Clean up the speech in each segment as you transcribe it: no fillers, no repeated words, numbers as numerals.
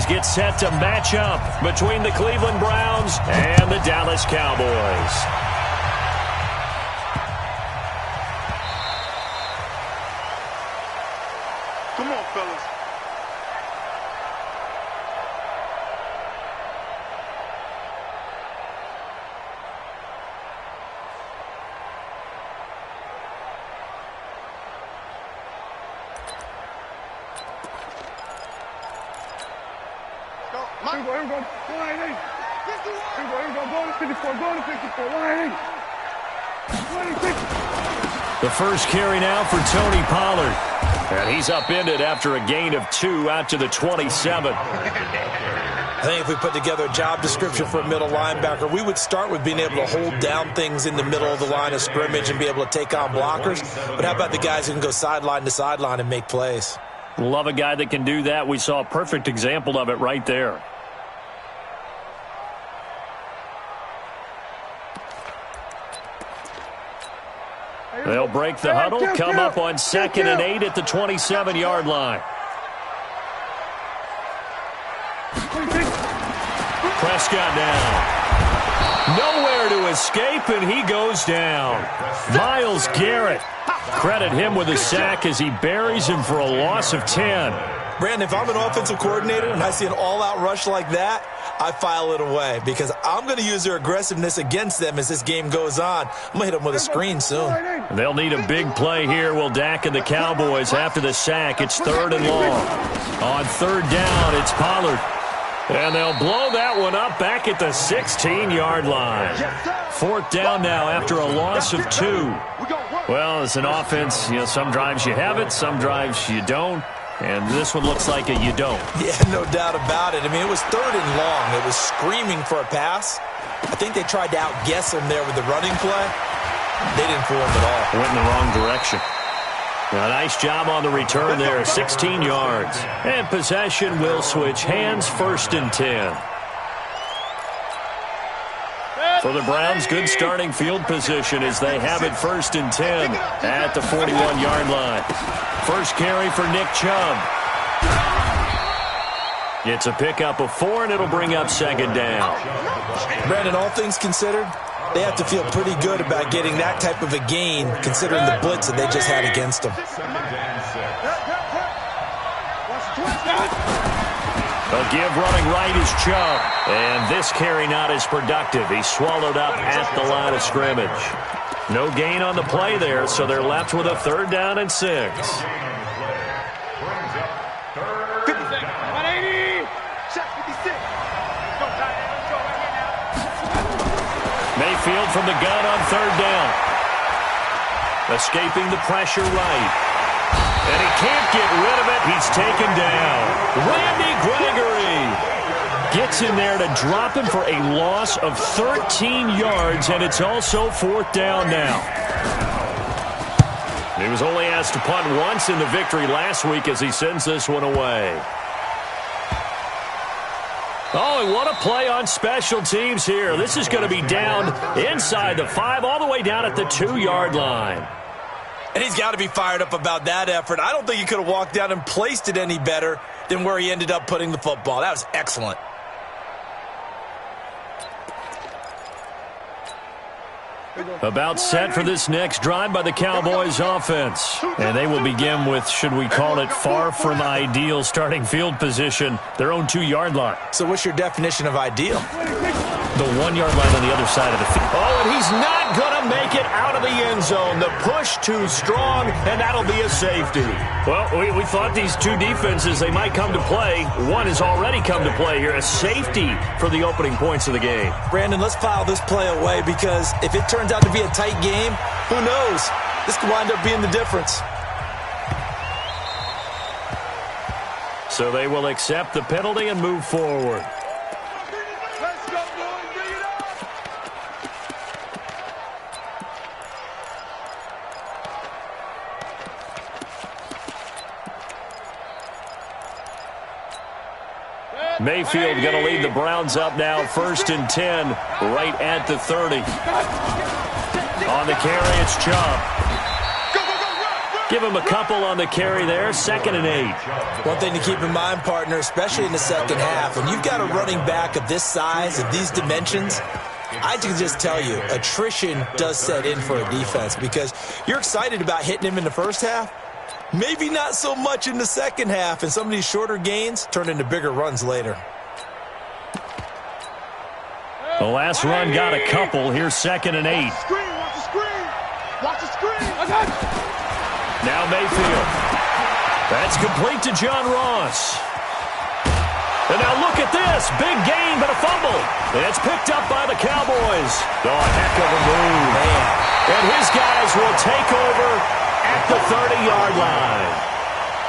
series get set to match up between the Cleveland Browns and the Dallas Cowboys. Come on, fellas. The first carry now for Tony Pollard. And he's upended after a gain of 2 out to the 27. I think if we put together a job description for a middle linebacker, we would start with being able to hold down things in the middle of the line of scrimmage and be able to take on blockers. But how about the guys who can go sideline to sideline and make plays? Love a guy that can do that. We saw a perfect example of it right there. They'll break the huddle, come up on 2nd and 8 at the 27-yard line. Prescott down. Nowhere to escape, and he goes down. Myles Garrett. Credit him with a sack as he buries him for a loss of 10. Brandon, if I'm an offensive coordinator and I see an all-out rush like that, I file it away because I'm going to use their aggressiveness against them as this game goes on. I'm going to hit them with a screen soon. They'll need a big play here. Will Dak and the Cowboys after the sack. It's 3rd and long. On 3rd down, it's Pollard. And they'll blow that one up back at the 16-yard line. 4th down now after a loss of 2. Well, as an offense, some drives you have it, some drives you don't. And this one looks like you don't. Yeah, no doubt about it. I mean, it was 3rd and long. It was screaming for a pass. I think they tried to outguess him there with the running play. They didn't fool him at all. Went in the wrong direction. A nice job on the return there, 16 yards. And possession will switch hands, 1st and 10. For the Browns, good starting field position as they have it 1st and 10 at the 41-yard line. First carry for Nick Chubb. It's a pickup of 4, and it'll bring up 2nd down. Brandon, all things considered, they have to feel pretty good about getting that type of a gain considering the blitz that they just had against them. A give running right is Chubb. And this carry not as productive. He's swallowed up at the line of scrimmage. No gain on the play there, so they're left with a 3rd down and 6. Mayfield from the gun on 3rd down. Escaping the pressure right. And he can't get rid of it. He's taken down. Randy Gregory gets in there to drop him for a loss of 13 yards, and it's also 4th down now. He was only asked to punt once in the victory last week as he sends this one away. Oh, and what a play on special teams here. This is going to be down inside the 5, all the way down at the 2-yard line. And he's got to be fired up about that effort. I don't think he could have walked down and placed it any better than where he ended up putting the football. That was excellent. About set for this next drive by the Cowboys offense. And they will begin with, should we call it, far from ideal starting field position, their own 2-yard line. So what's your definition of ideal? The 1-yard line on the other side of the field. Oh, and he's not going to make it out of the end zone. The push too strong, and that'll be a safety. Well, we thought these two defenses, they might come to play. One has already come to play here, a safety for the opening points of the game. Brandon, let's file this play away because if it turns out to be a tight game, who knows? This could wind up being the difference. So they will accept the penalty and move forward. Mayfield going to lead the Browns up now, 1st and 10, right at the 30. On the carry, it's Chubb. Give him a couple on the carry there, 2nd and 8. One thing to keep in mind, partner, especially in the second half, when you've got a running back of this size, of these dimensions, I can just tell you, attrition does set in for a defense because you're excited about hitting him in the first half. Maybe not so much in the second half, and some of these shorter gains turn into bigger runs later. The last run got a couple. Here's 2nd and 8. Watch the screen, watch the screen. Watch the screen. Now Mayfield. That's complete to John Ross. And now look at this. Big gain, but a fumble. It's picked up by the Cowboys. Oh, a heck of a move. Man. And his guys will take over at the 30-yard line.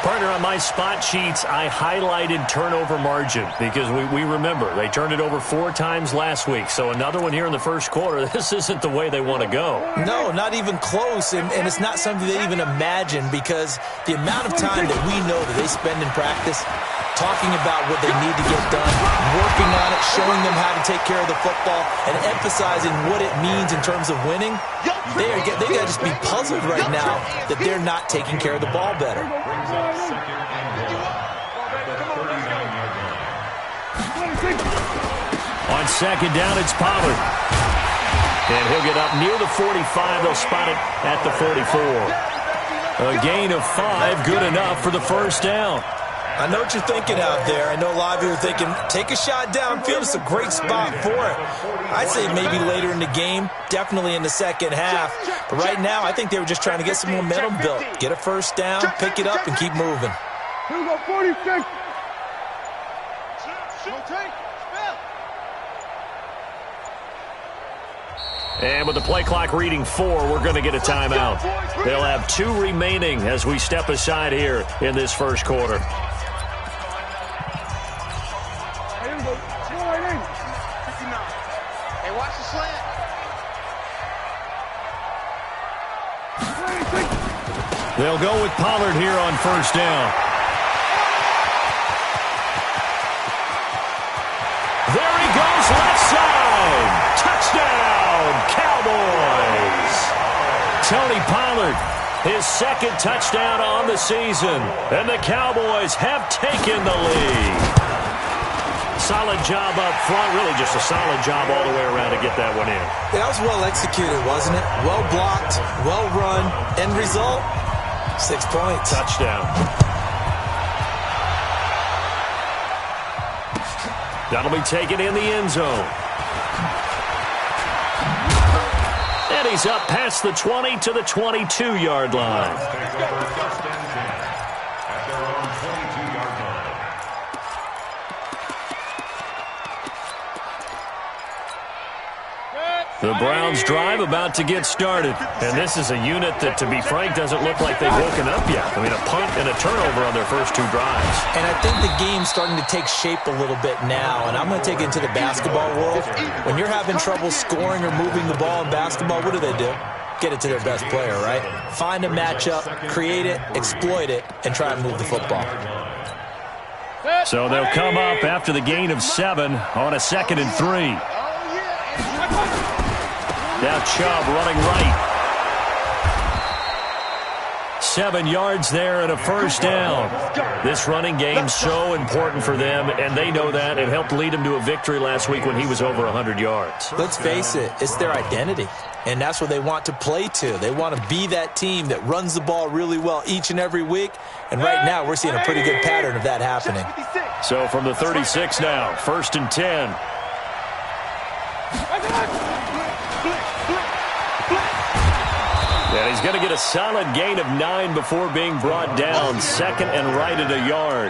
Partner, on my spot sheets, I highlighted turnover margin because we remember they turned it over 4 times last week. So another one here in the first quarter. This isn't the way they want to go. No, not even close, and it's not something they even imagine because the amount of time that we know that they spend in practice talking about what they need to get done, working on it, showing them how to take care of the football, and emphasizing what it means in terms of winning, they got to just be puzzled right now that they're not taking care of the ball better. On 2nd down, it's Pollard. And he'll get up near the 45. They'll spot it at the 44. A gain of 5, good enough for the first down. I know what you're thinking out there. I know a lot of you are thinking, take a shot downfield. It's a great spot for it. I'd say maybe later in the game, definitely in the second half. But right now, I think they were just trying to get some momentum built. Get a first down, pick it up, and keep moving. Here we go, 46. And with the play clock reading 4, we're going to get a timeout. They'll have 2 remaining as we step aside here in this first quarter. Hey, watch the slant. They'll go with Pollard here on first down. There he goes, left side. Touchdown, Cowboys. Tony Pollard, his 2nd touchdown on the season. And the Cowboys have taken the lead. Solid job up front, really just a solid job all the way around to get that one in. That was well executed, wasn't it? Well blocked, well run. End result, 6 points. Touchdown. That'll be taken in the end zone. And he's up past the 20 to the 22-yard line. The Browns drive about to get started. And this is a unit that, to be frank, doesn't look like they've woken up yet. I mean, a punt and a turnover on their first 2 drives. And I think the game's starting to take shape a little bit now. And I'm going to take it into the basketball world. When you're having trouble scoring or moving the ball in basketball, what do? Get it to their best player, right? Find a matchup, create it, exploit it, and try and move the football. So they'll come up after the gain of 7 on a 2nd and 3. Now Chubb running right. 7 yards there and a first down. This running game so important for them, and they know that. It helped lead them to a victory last week when he was over 100 yards. Let's face it, it's their identity, and that's what they want to play to. They want to be that team that runs the ball really well each and every week, and right now we're seeing a pretty good pattern of that happening. So from the 36 now, 1st and 10. And he's going to get a solid gain of 9 before being brought down. 2nd and right at a yard.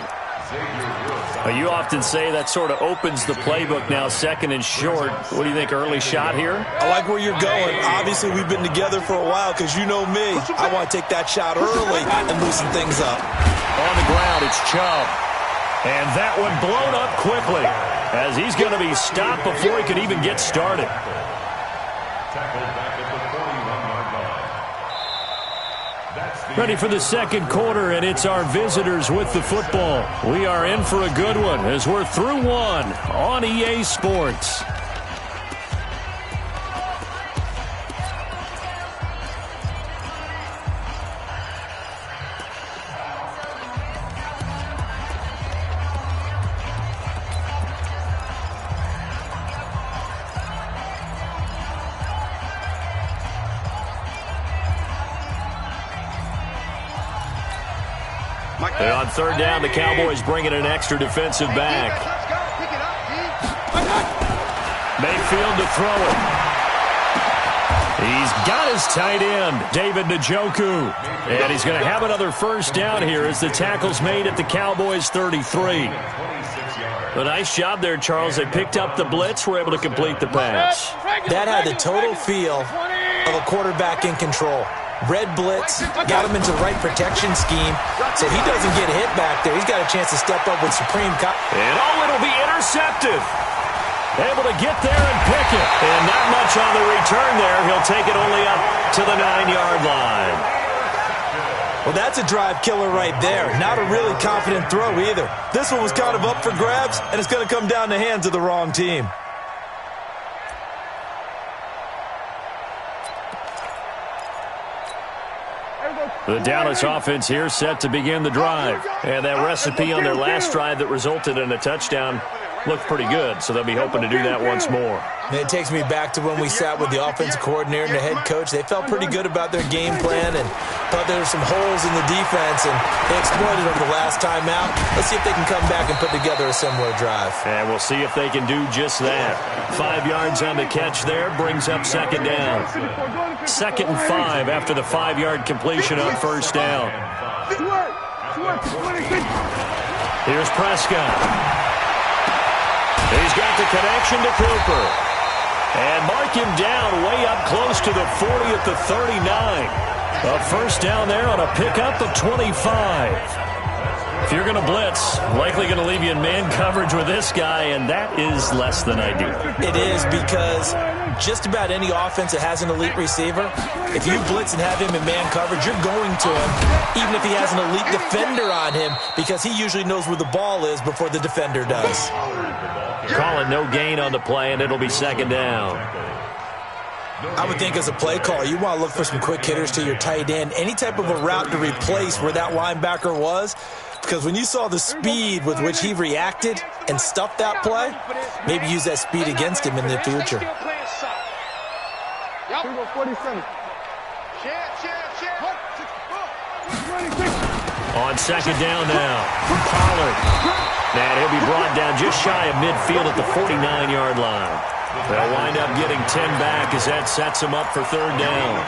You often say that sort of opens the playbook now, 2nd and short. What do you think, early shot here? I like where you're going. Obviously, we've been together for a while because you know me. I want to take that shot early and loosen things up. On the ground, it's Chubb. And that one blown up quickly as he's going to be stopped before he could even get started. Ready for the second quarter, and it's our visitors with the football. We are in for a good one as we're through 1 on EA Sports. And on third down, the Cowboys bring in an extra defensive back. Mayfield to throw it. He's got his tight end, David Njoku. And he's going to have another first down here as the tackle's made at the Cowboys' 33. A nice job there, Charles. They picked up the blitz, were able to complete the pass. That had the total feel of a quarterback in control. Red blitz, got him into the right protection scheme, so he doesn't get hit back there. He's got a chance to step up with supreme and it'll be intercepted. Able to get there and pick it. And not much on the return there. He'll take it only up to the 9-yard line. Well, that's a drive killer right there. Not a really confident throw either. This one was kind of up for grabs, and it's going to come down the hands of the wrong team. The Dallas offense here set to begin the drive. And that recipe on their last drive that resulted in a touchdown looked pretty good, so they'll be hoping to do that once more. And it takes me back to when we sat with the offensive coordinator and the head coach. They felt pretty good about their game plan and thought there were some holes in the defense, and they exploited them the last time out. Let's see if they can come back and put together a similar drive. And we'll see if they can do just that. 5 yards on the catch there brings up second down. 2nd and 5 after the 5-yard completion on first down. Here's Prescott. He's got the connection to Cooper. And mark him down way up close to the 40 at the 39. A first down there on a pickup of 25. If you're going to blitz, likely going to leave you in man coverage with this guy, and that is less than ideal. It is, because just about any offense that has an elite receiver, if you blitz and have him in man coverage, you're going to him, even if he has an elite defender on him, because he usually knows where the ball is before the defender does. Calling no gain on the play, and it'll be second down. I would think as a play caller, you want to look for some quick hitters to your tight end, any type of a route to replace where that linebacker was, because when you saw the speed with which he reacted and stuffed that play, maybe use that speed against him in the future. On second down now, Pollard. And he'll be brought down just shy of midfield at the 49-yard line. They'll wind up getting 10 back as that sets them up for third down.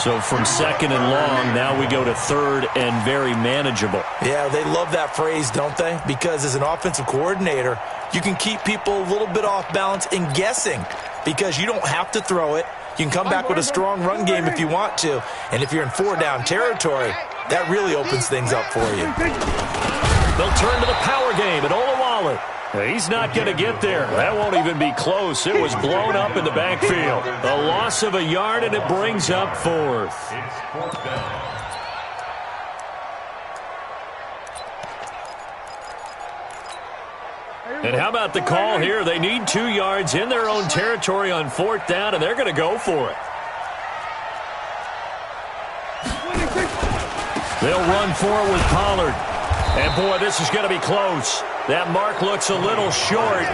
So from second and long, now we go to third and very manageable. Yeah, they love that phrase, don't they? Because as an offensive coordinator, you can keep people a little bit off balance and guessing, because you don't have to throw it. You can come back with a strong run game if you want to. And if you're in 4-down territory, that really opens things up for you. They'll turn to the power game at Olawale. He's not going to get there. That won't even be close. It was blown up in the backfield. A loss of a yard, and it brings up fourth. And how about the call here? They need 2 yards in their own territory on 4th down, and they're going to go for it. They'll run for it with Pollard. And, boy, this is going to be close. That mark looks a little short.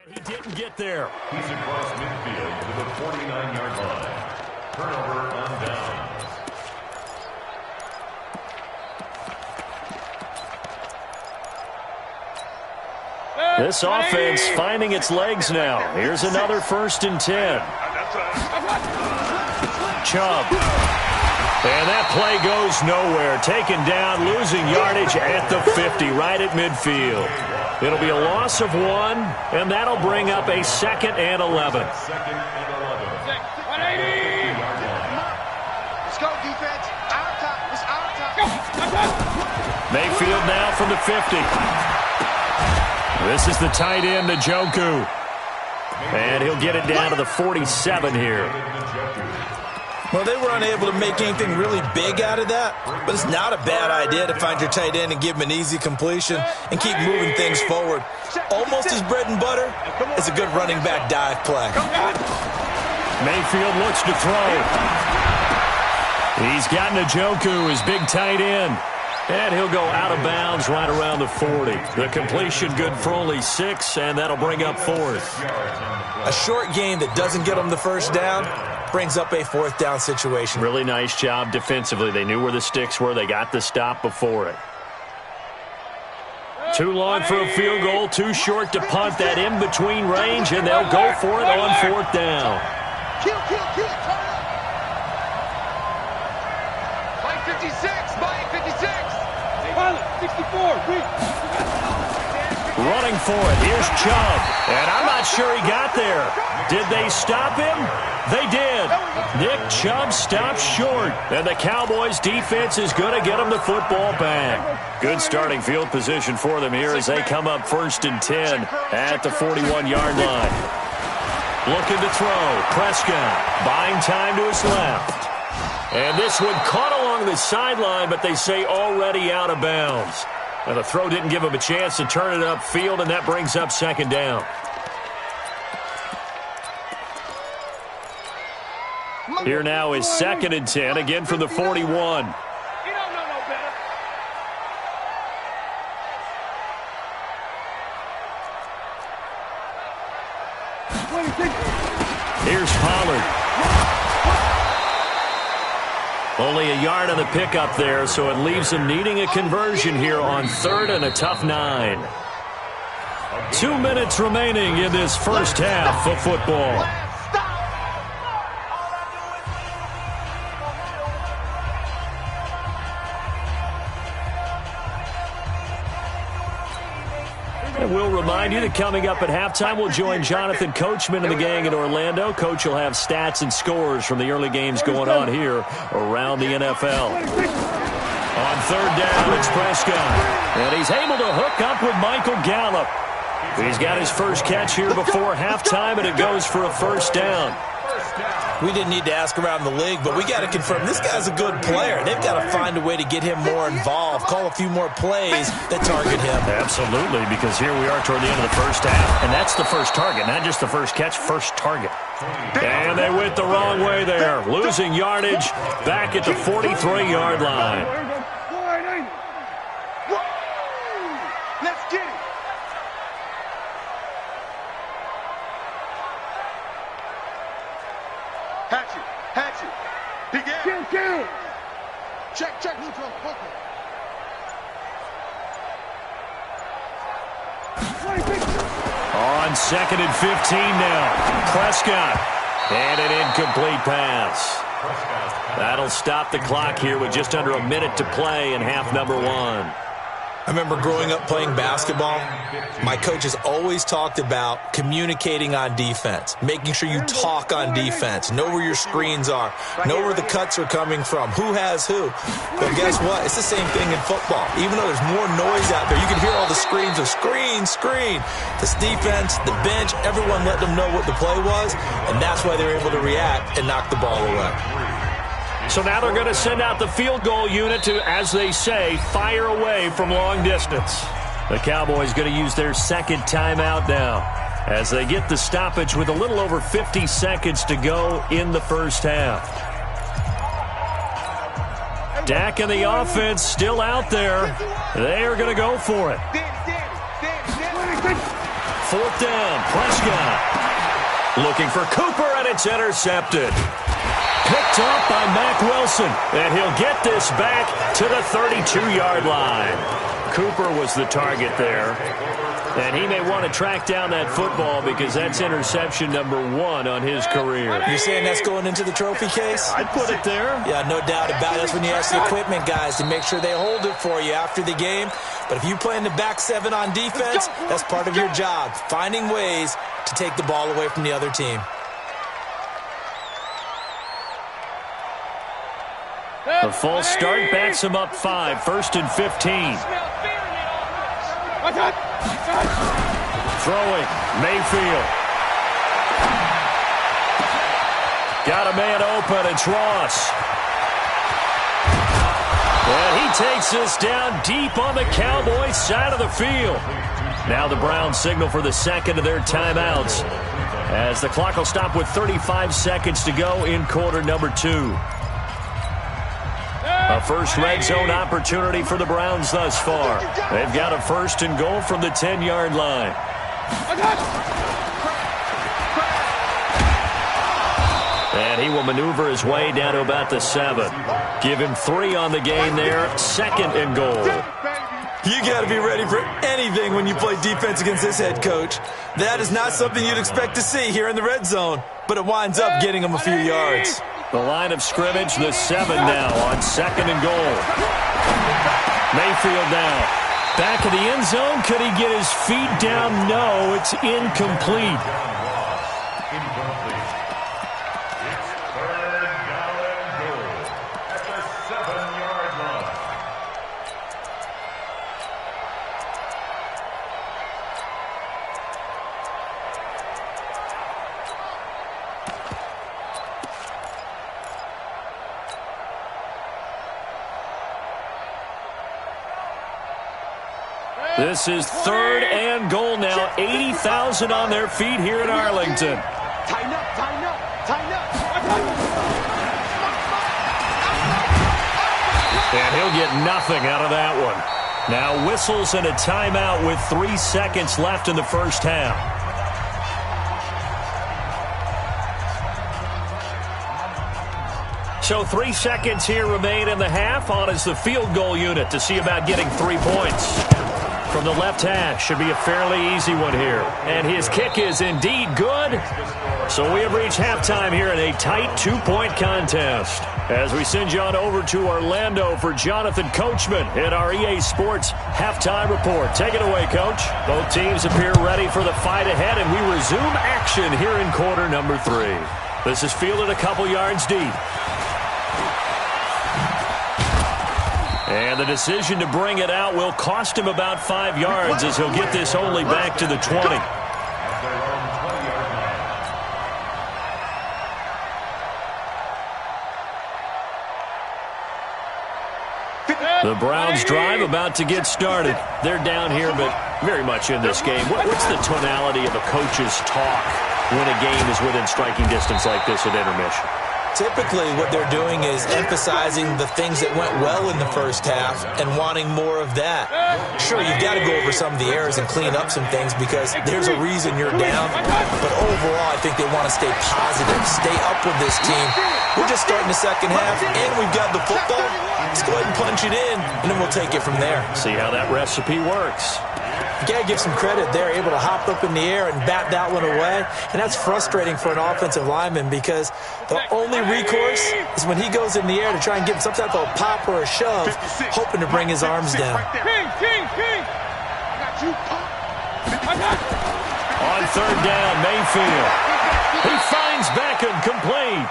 He didn't get there. He's across midfield to the 49-yard line. Turnover on downs. This offense finding its legs now. Here's another 1st and 10. Chubb. And that play goes nowhere. Taken down, losing yardage at the 50, right at midfield. It'll be a loss of 1, and that'll bring up a 2nd and 11. Let's go, defense. Our time. It's our time. Mayfield now from the 50. This is the tight end, Njoku. And he'll get it down to the 47 here. Well, they were unable to make anything really big out of that, but it's not a bad idea to find your tight end and give him an easy completion and keep moving things forward. Almost his bread and butter is a good running back dive play. Mayfield looks to throw. He's got Njoku, his big tight end. And he'll go out of bounds right around the 40. The completion good for only 6, and that'll bring up 4th. A short gain that doesn't get them the first down brings up a 4th down situation. Really nice job defensively. They knew where the sticks were. They got the stop before it. Too long for a field goal, too short to punt. That in-between range, and they'll go for it on 4th down. Kill, turn up. Mike 56, Mike 56. 64, Running for it. Here's Chubb. And I'm not sure he got there. Did they stop him? They did. Nick Chubb stopped short. And the Cowboys' defense is going to get him the football back. Good starting field position for them here as they come up 1st and 10 at the 41-yard line. Looking to throw. Prescott buying time to his left. And this one caught along the sideline, but they say already out of bounds. And the throw didn't give him a chance to turn it upfield, and that brings up 2nd down. Here now is 2nd and 10, again from the 41. You don't know no better. Here's Pollard. Only a yard on the pickup there, so it leaves them needing a conversion here on 3rd and a tough 9. 2 minutes remaining in this first half of football. And we'll remind you that coming up at halftime, we'll join Jonathan Coachman and the gang in Orlando. Coach will have stats and scores from the early games going on here around the NFL. On 3rd down, it's Prescott. And he's able to hook up with Michael Gallup. He's got his first catch here before halftime, and it goes for a 1st down. We didn't need to ask around the league, but we got to confirm this guy's a good player. They've got to find a way to get him more involved, call a few more plays that target him. Absolutely, because here we are toward the end of the first half, and that's the first target, not just the first catch, first target. And they went the wrong way there, losing yardage back at the 43-yard line. Let's get it. Hatchet. Begin. Kill. Check. Neutral. On 2nd and 15 now. Prescott. And an incomplete pass. That'll stop the clock here with just under a minute to play in half number 1. I remember growing up playing basketball, my coaches always talked about communicating on defense, making sure you talk on defense, know where your screens are, know where the cuts are coming from, who has who. But guess what? It's the same thing in football. Even though there's more noise out there, you can hear all the screams of screen. This defense, the bench, everyone let them know what the play was, and that's why they were able to react and knock the ball away. So now they're going to send out the field goal unit to, as they say, fire away from long distance. The Cowboys going to use their 2nd timeout now as they get the stoppage with a little over 50 seconds to go in the first half. Dak and the offense still out there. They are going to go for it. 4th down, Prescott. Looking for Cooper, and it's intercepted. Picked up by Mack Wilson, and he'll get this back to the 32-yard line. Cooper was the target there, and he may want to track down that football because that's interception number 1 on his career. You're saying that's going into the trophy case? I'd put it there. Yeah, no doubt about it. That's when you ask the equipment guys to make sure they hold it for you after the game. But if you play in the back 7 on defense, that's part of your job, finding ways to take the ball away from the other team. The false start backs him up 5, 1st and 15. Throwing, Mayfield. Got a man open, it's Ross. And he takes this down deep on the Cowboys side of the field. Now the Browns signal for the 2nd of their timeouts as the clock will stop with 35 seconds to go in quarter number 2. A first red zone opportunity for the Browns thus far. They've got a 1st and goal from the 10-yard line. And he will maneuver his way down to about the 7. Give him 3 on the gain there. 2nd and goal. You got to be ready for anything when you play defense against this head coach. That is not something you'd expect to see here in the red zone, but it winds up getting him a few yards. The line of scrimmage, the 7 now on 2nd and goal. Mayfield now. Back of the end zone. Could he get his feet down? No, it's incomplete. This is 3rd and goal now. 80,000 on their feet here in Arlington. Tighten up, tighten up, tighten up. And he'll get nothing out of that one. Now whistles and a timeout with 3 seconds left in the first half. So 3 seconds here remain in the half. On is the field goal unit to see about getting 3 points. From the left hash, should be a fairly easy one here. And his kick is indeed good. So we have reached halftime here in a tight 2-point contest. As we send you on over to Orlando for Jonathan Coachman in our EA Sports Halftime Report. Take it away, Coach. Both teams appear ready for the fight ahead, and we resume action here in quarter number 3. This is fielded a couple yards deep. And the decision to bring it out will cost him about 5 yards as he'll get this only back to the 20. The Browns drive about to get started. They're down here, but very much in this game. What's the tonality of a coach's talk when a game is within striking distance like this at intermission? Typically, what they're doing is emphasizing the things that went well in the first half and wanting more of that. Sure, you've got to go over some of the errors and clean up some things because there's a reason you're down. But overall, I think they want to stay positive, stay up with this team. We're just starting the second half, and we've got the football. Let's go ahead and punch it in, and then we'll take it from there. See how that recipe works. You got to give some credit. They're able to hop up in the air and bat that one away. And that's frustrating for an offensive lineman because the only recourse is when he goes in the air to try and give some type of a pop or a shove, hoping to bring his arms down. On 3rd down, Mayfield. He finds Beckham complete.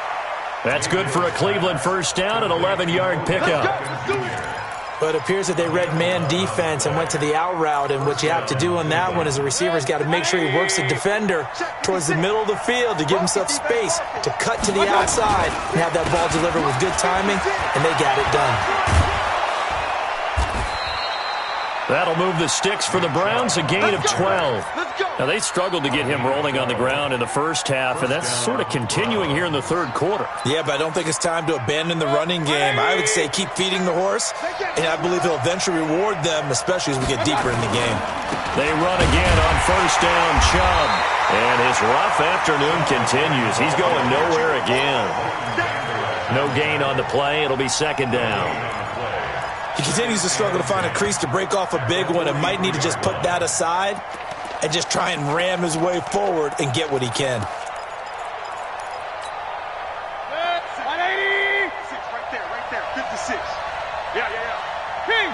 That's good for a Cleveland first down, an 11-yard pickup. But it appears that they read man defense and went to the out route, and what you have to do on that one is the receiver's got to make sure he works the defender towards the middle of the field to give himself space to cut to the outside and have that ball delivered with good timing, and they got it done. That'll move the sticks for the Browns, a gain of 12. Now, they struggled to get him rolling on the ground in the first half, and that's sort of continuing here in the third quarter. Yeah, but I don't think it's time to abandon the running game. I would say keep feeding the horse, and I believe he'll eventually reward them, especially as we get deeper in the game. They run again on first down, Chubb. And his rough afternoon continues. He's going nowhere again. No gain on the play. It'll be 2nd down. He continues to struggle to find a crease to break off a big one and might need to just put that aside and just try and ram his way forward and get what he can. 180. Right there. 56. Yeah. King.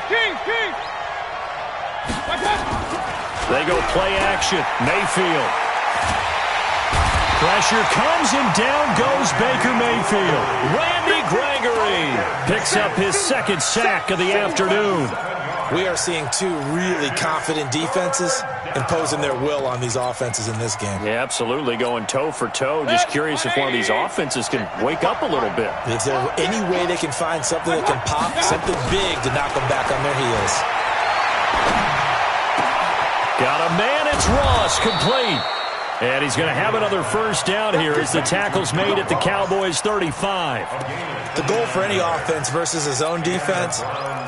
They go play action. Mayfield. Pressure comes and down goes Baker Mayfield. Randy Gregory picks up his 2nd sack of the afternoon. We are seeing 2 really confident defenses imposing their will on these offenses in this game. Yeah, absolutely, going toe for toe. Just curious if one of these offenses can wake up a little bit. Is there any way they can find something that can pop, something big to knock them back on their heels? Got a man, it's Ross, complete. And he's going to have another first down here as the tackle's made at the Cowboys' 35. The goal for any offense versus his own defense,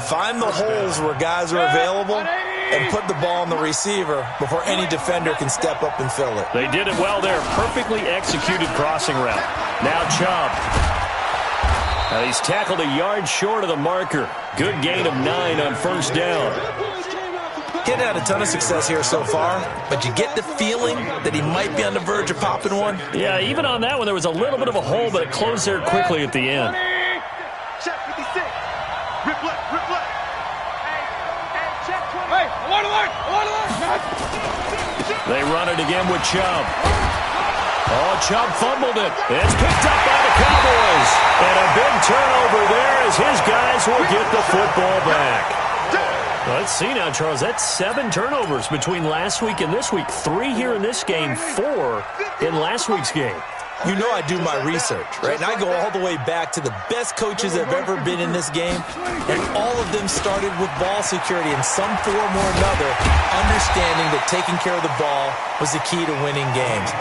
find the holes where guys are available and put the ball on the receiver before any defender can step up and fill it. They did it well there. Perfectly executed crossing route. Now Chubb. Now he's tackled a yard short of the marker. Good gain of 9 on first down. He hadn't had a ton of success here so far, but you get the feeling that he might be on the verge of popping one. Yeah, even on that one, there was a little bit of a hole, but it closed there quickly at the end. Check 56. Rip left, rip left. Hey, check 20. Hey, alert, alert, alert, alert. They run it again with Chubb. Oh, Chubb fumbled it. It's picked up by the Cowboys. And a big turnover there as his guys will get the football back. Let's see now, Charles. That's 7 turnovers between last week and this week. 3 here in this game, 4 in last week's game. You know I do my research, right? And I go all the way back to the best coaches that have ever been in this game, and all of them started with ball security in some form or another, understanding that taking care of the ball was the key to winning games.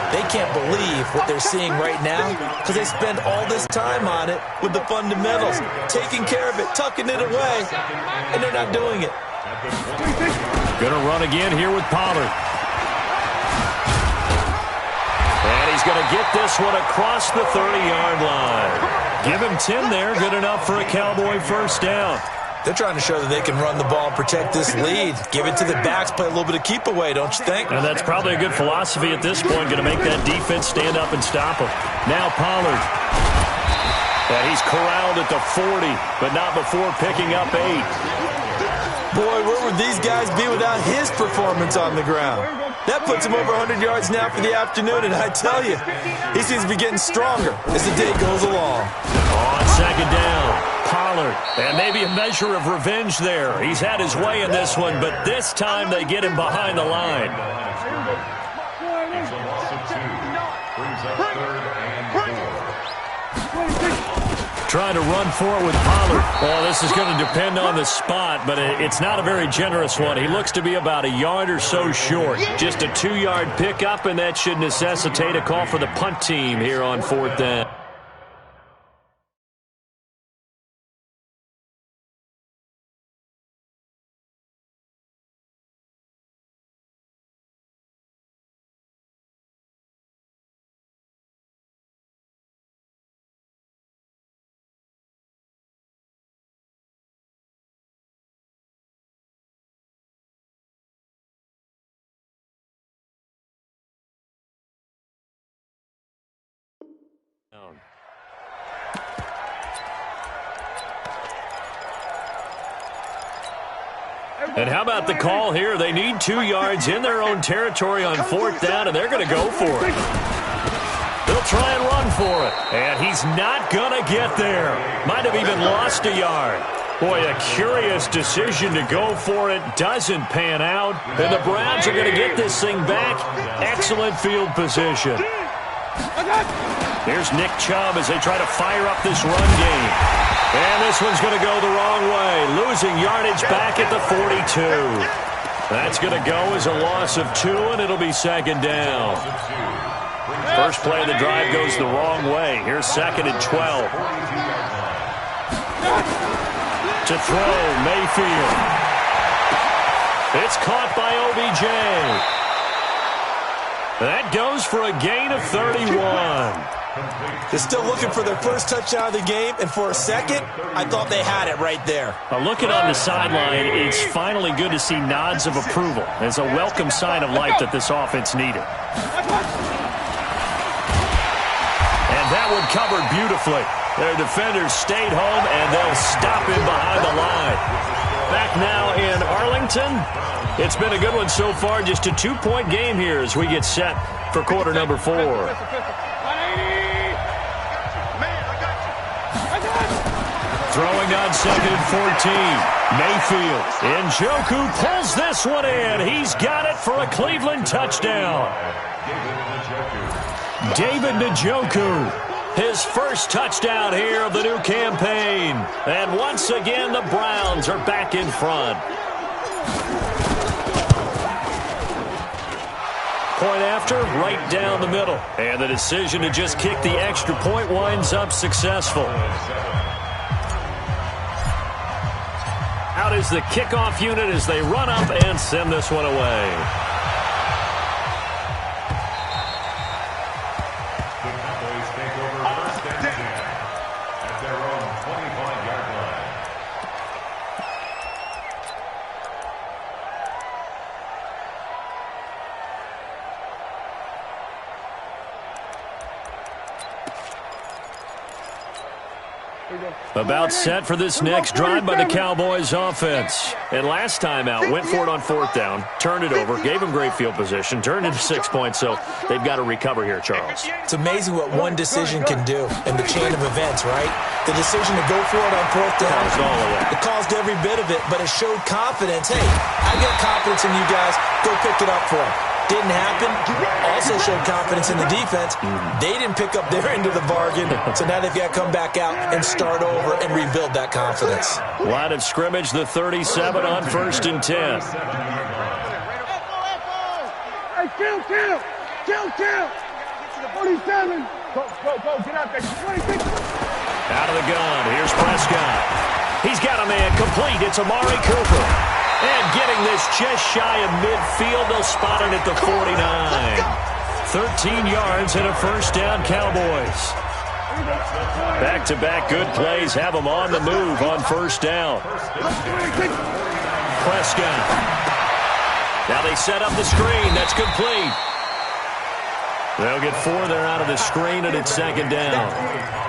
They can't believe what they're seeing right now because they spend all this time on it with the fundamentals, taking care of it, tucking it away, and they're not doing it. Going to run again here with Pollard. And he's going to get this one across the 30-yard line. Give him 10 there. Good enough for a Cowboy first down. They're trying to show that they can run the ball and protect this lead. Give it to the backs, play a little bit of keep away, don't you think? And that's probably a good philosophy at this point, going to make that defense stand up and stop him. Now Pollard. And he's corralled at the 40, but not before picking up 8. Boy, where would these guys be without his performance on the ground? That puts him over 100 yards now for the afternoon, and I tell you, he seems to be getting stronger as the day goes along. On second down, Pollard, and maybe a measure of revenge there. He's had his way in this one, but this time they get him behind the line. It's a loss of 2. Brings up 3rd and 4. Trying to run for it with Pollard. Well, this is going to depend on the spot, but it's not a very generous one. He looks to be about a yard or so short. Just a 2-yard pickup, and that should necessitate a call for the punt team here on 4th down. And how about the call here? They need 2 yards in their own territory on 4th down, and they're going to go for it. They'll try and run for it. And he's not going to get there. Might have even lost a yard. Boy, a curious decision to go for it. Doesn't pan out. And the Browns are going to get this thing back. Excellent field position. Here's Nick Chubb as they try to fire up this run game. And this one's going to go the wrong way. Losing yardage back at the 42. That's going to go as a loss of 2, and it'll be second down. First play of the drive goes the wrong way. Here's 2nd and 12. To throw, Mayfield. It's caught by OBJ. That goes for a gain of 31. They're still looking for their first touchdown of the game, and for a second, I thought they had it right there. Looking on the sideline, it's finally good to see nods of approval. It's a welcome sign of life that this offense needed. And that one covered beautifully. Their defenders stayed home, and they'll stop him behind the line. Back now in Arlington. It's been a good one so far. Just a 2-point game here as we get set for quarter number 4. Throwing on 2nd and 14. Mayfield. Njoku pulls this one in. He's got it for a Cleveland touchdown. David Njoku. His first touchdown here of the new campaign. And once again, the Browns are back in front. Point after, right down the middle. And the decision to just kick the extra point winds up successful. Out is the kickoff unit as they run up and send this one away. The Cowboys take over first and 10 at their own 25-yard line. About set for this next drive by the Cowboys offense. And last time out, went for it on fourth down, turned it over, gave them great field position, turned into 6 points, so they've got to recover here, Charles. It's amazing what one decision can do in the chain of events, right? The decision to go for it on fourth down. Caused all of that. It caused every bit of it, but it showed confidence. Hey, I got confidence in you guys. Go pick it up for them. Didn't happen. Also showed confidence in the defense. They didn't pick up their end of the bargain, so now they've got to come back out and start over and rebuild that confidence. Line of scrimmage, the 37 on 1st and 10. Hey, kill! 47! Go, get out there. 26! Out of the gun, here's Prescott. He's got a man complete. It's Amari Cooper. And getting this just shy of midfield, they'll spot it at the 49. 13 yards and a first down, Cowboys. Back-to-back good plays have them on the move on first down. Prescott. Now they set up the screen. That's complete. They'll get 4 there out of the screen, and it's second down.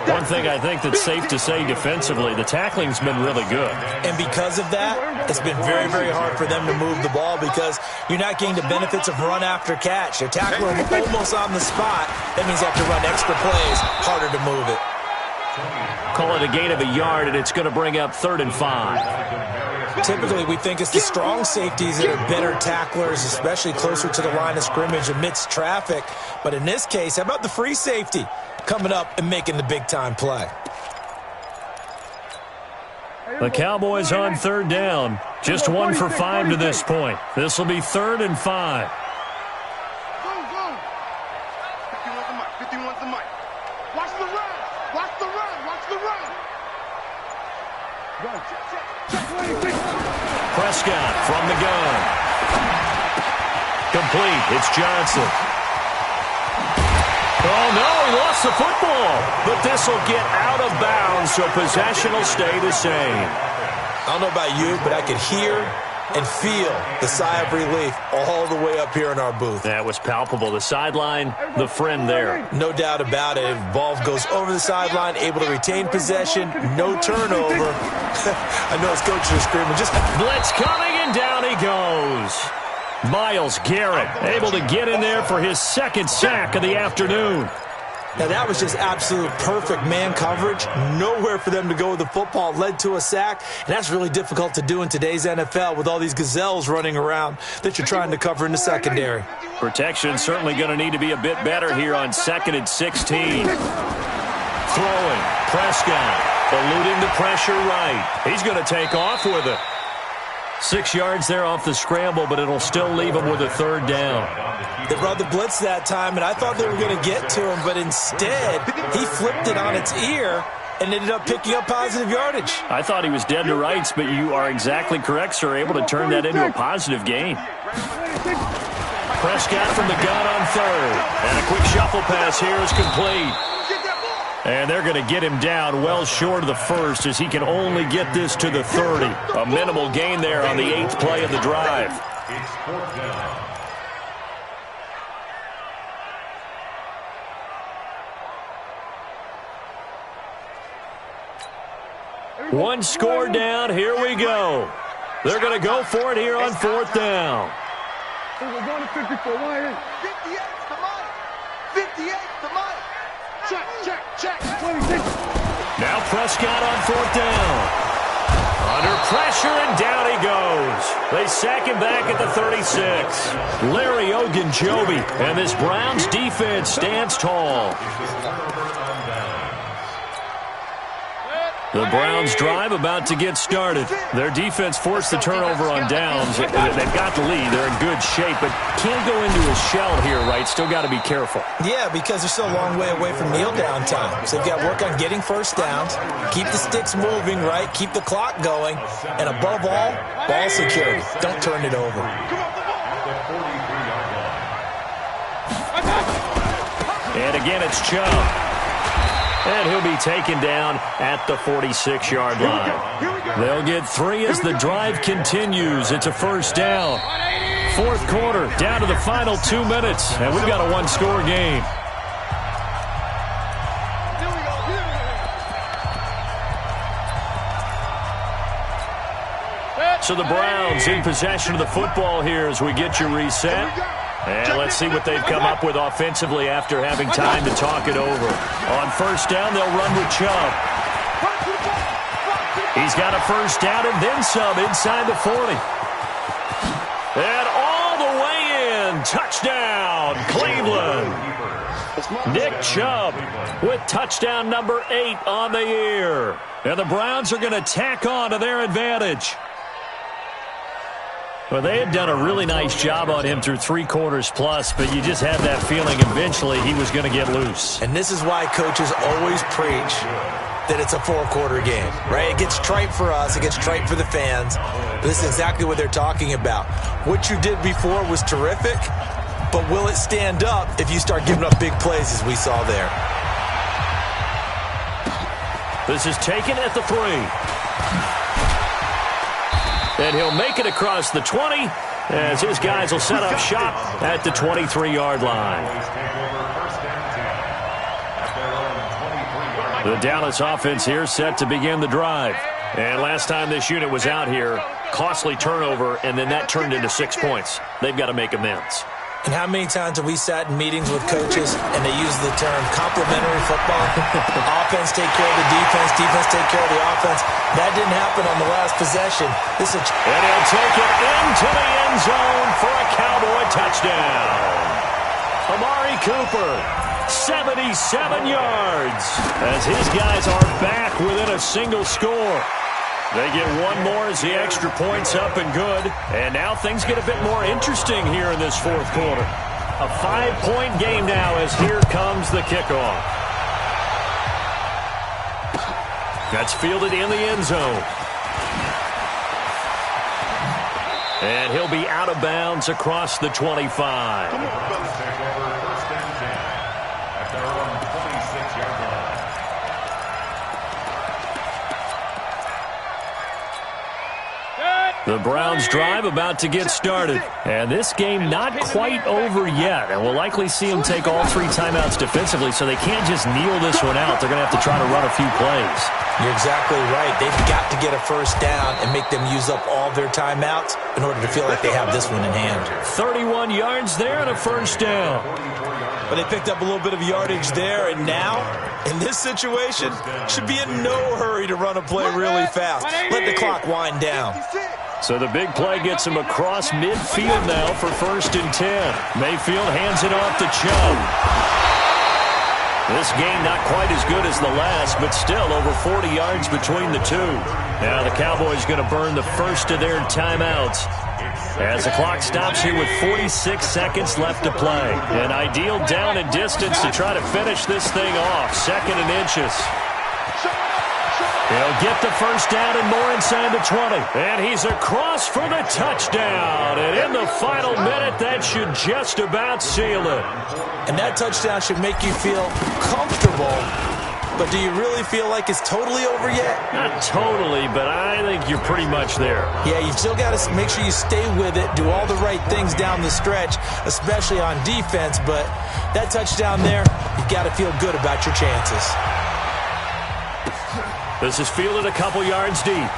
One thing I think that's safe to say defensively, the tackling's been really good. And because of that, it's been very, very hard for them to move the ball because you're not getting the benefits of run after catch. They're tackling almost on the spot. That means they have to run extra plays, harder to move it. Call it a gain of a yard, and it's going to bring up 3rd and 5. Typically, we think it's the strong safeties that are better tacklers, especially closer to the line of scrimmage amidst traffic. But in this case, how about the free safety coming up and making the big-time play? The Cowboys on 3rd down. Just 1 for 5 to this point. This will be 3rd and 5. Go! 51's the mic. Watch the run! Watch the run! Go. Check 26. Prescott from the gun. Complete. It's Johnson. Oh, no, he lost the football. But this will get out of bounds, so possession will stay the same. I don't know about you, but I could hear and feel the sigh of relief all the way up here in our booth. That was palpable. The sideline, the friend there. No doubt about it. Ball goes over the sideline, able to retain possession, no turnover. I know his coaches are screaming. Just blitz coming, and down he goes. Myles Garrett able to get in there for his 2nd sack of the afternoon. Now, that was just absolute perfect man coverage. Nowhere for them to go with the football. Led to a sack, and that's really difficult to do in today's NFL with all these gazelles running around that you're trying to cover in the secondary. Protection certainly going to need to be a bit better here on 2nd and 16. Throwing. Prescott eluding the pressure right. He's going to take off with it. 6 yards there off the scramble, but it'll still leave him with a 3rd down. They brought the blitz that time, and I thought they were going to get to him, but instead, he flipped it on its ear and ended up picking up positive yardage. I thought he was dead to rights, but you are exactly correct, sir. Able to turn that into a positive gain. Prescott from the gun on 3rd. And a quick shuffle pass here is complete. And they're going to get him down well short of the 1st as he can only get this to the 30. A minimal gain there on the 8th play of the drive. It's 4th down. One score down. Here we go. They're going to go for it here on 4th down. We're going to 54. 58 the mic. 58 the mic. Check. 26. Now Prescott on 4th down. Under pressure, and down he goes. They sack him back at the 36. Larry Ogunjobi, and this Browns defense stands tall. The Browns drive about to get started. Their defense forced the turnover on downs. They've got the lead. They're in good shape, but can't go into a shell here, right? Still got to be careful. Yeah, because they're still a long way away from kneel down time. So they've got to work on getting first downs, keep the sticks moving, right? Keep the clock going. And above all, ball security. Don't turn it over. And again, it's Chubb. And he'll be taken down at the 46-yard line. They'll get 3 as the drive continues. It's a first down. Fourth quarter, down to the final 2 minutes. And we've got a one-score game. So the Browns in possession of the football here as we get you reset. And let's see what they've come up with offensively after having time to talk it over. On first down, they'll run with Chubb. He's got a first down and then some inside the 40. And all the way in. Touchdown, Cleveland. Nick Chubb with touchdown number 8 on the year. And the Browns are going to tack on to their advantage. Well, they had done a really nice job on him through 3 quarters plus, but you just had that feeling eventually he was going to get loose. And this is why coaches always preach that it's a 4-quarter game, right? It gets trite for us. It gets trite for the fans. But this is exactly what they're talking about. What you did before was terrific, but will it stand up if you start giving up big plays as we saw there? This is taken at the 3. And he'll make it across the 20 as his guys will set up shop at the 23-yard line. The Dallas offense here set to begin the drive. And last time this unit was out here, costly turnover, and then that turned into 6 points. They've got to make amends. And how many times have we sat in meetings with coaches and they use the term complementary football? Offense take care of the defense, defense take care of the offense. That didn't happen on the last possession. And he'll take it into the end zone for a Cowboy touchdown. Amari Cooper, 77 yards, as his guys are back within a single score. They get one more as the extra point's up and good. And now things get a bit more interesting here in this fourth quarter. A 5-point game now as here comes the kickoff. That's fielded in the end zone. And he'll be out of bounds across the 25. The Browns drive about to get started. And this game not quite over yet. And we'll likely see them take all 3 timeouts defensively, so they can't just kneel this one out. They're going to have to try to run a few plays. You're exactly right. They've got to get a first down and make them use up all their timeouts in order to feel like they have this one in hand. 31 yards there and a first down. But they picked up a little bit of yardage there, and now, in this situation, should be in no hurry to run a play really fast. Let the clock wind down. So the big play gets him across midfield now for 1st and 10. Mayfield hands it off to Chubb. This game not quite as good as the last, but still over 40 yards between the two. Now the Cowboys going to burn the first of their timeouts as the clock stops here with 46 seconds left to play. An ideal down and distance to try to finish this thing off. 2nd and inches. He'll get the first down and more inside the 20. And he's across for the touchdown. And in the final minute, that should just about seal it. And that touchdown should make you feel comfortable. But do you really feel like it's totally over yet? Not totally, but I think you're pretty much there. Yeah, you've still got to make sure you stay with it, do all the right things down the stretch, especially on defense. But that touchdown there, you've got to feel good about your chances. This is fielded a couple yards deep.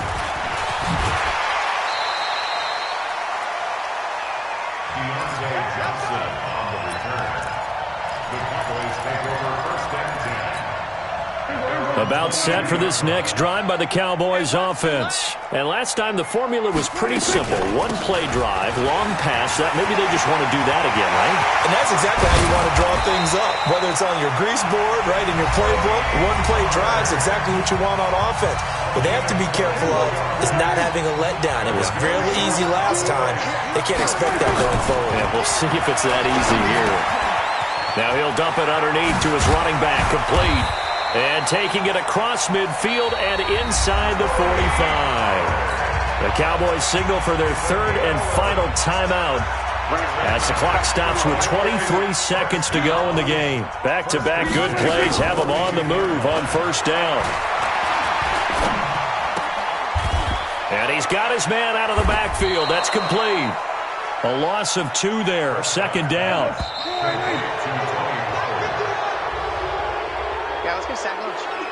About set for this next drive by the Cowboys offense. And last time the formula was pretty simple. One-play drive, long pass. That maybe they just want to do that again, right? And that's exactly how you want to draw things up. Whether it's on your grease board, right, in your playbook, one-play drive is exactly what you want on offense. What they have to be careful of is not having a letdown. It was really easy last time. They can't expect that going forward. Yeah, we'll see if it's that easy here. Now he'll dump it underneath to his running back, complete. And taking it across midfield and inside the 45. The Cowboys signal for their third and final timeout as the clock stops with 23 seconds to go in the game. Back-to-back good plays have them on the move on first down. And he's got his man out of the backfield. That's complete. A loss of 2 there. Second down. Yeah, let's get sack lunch.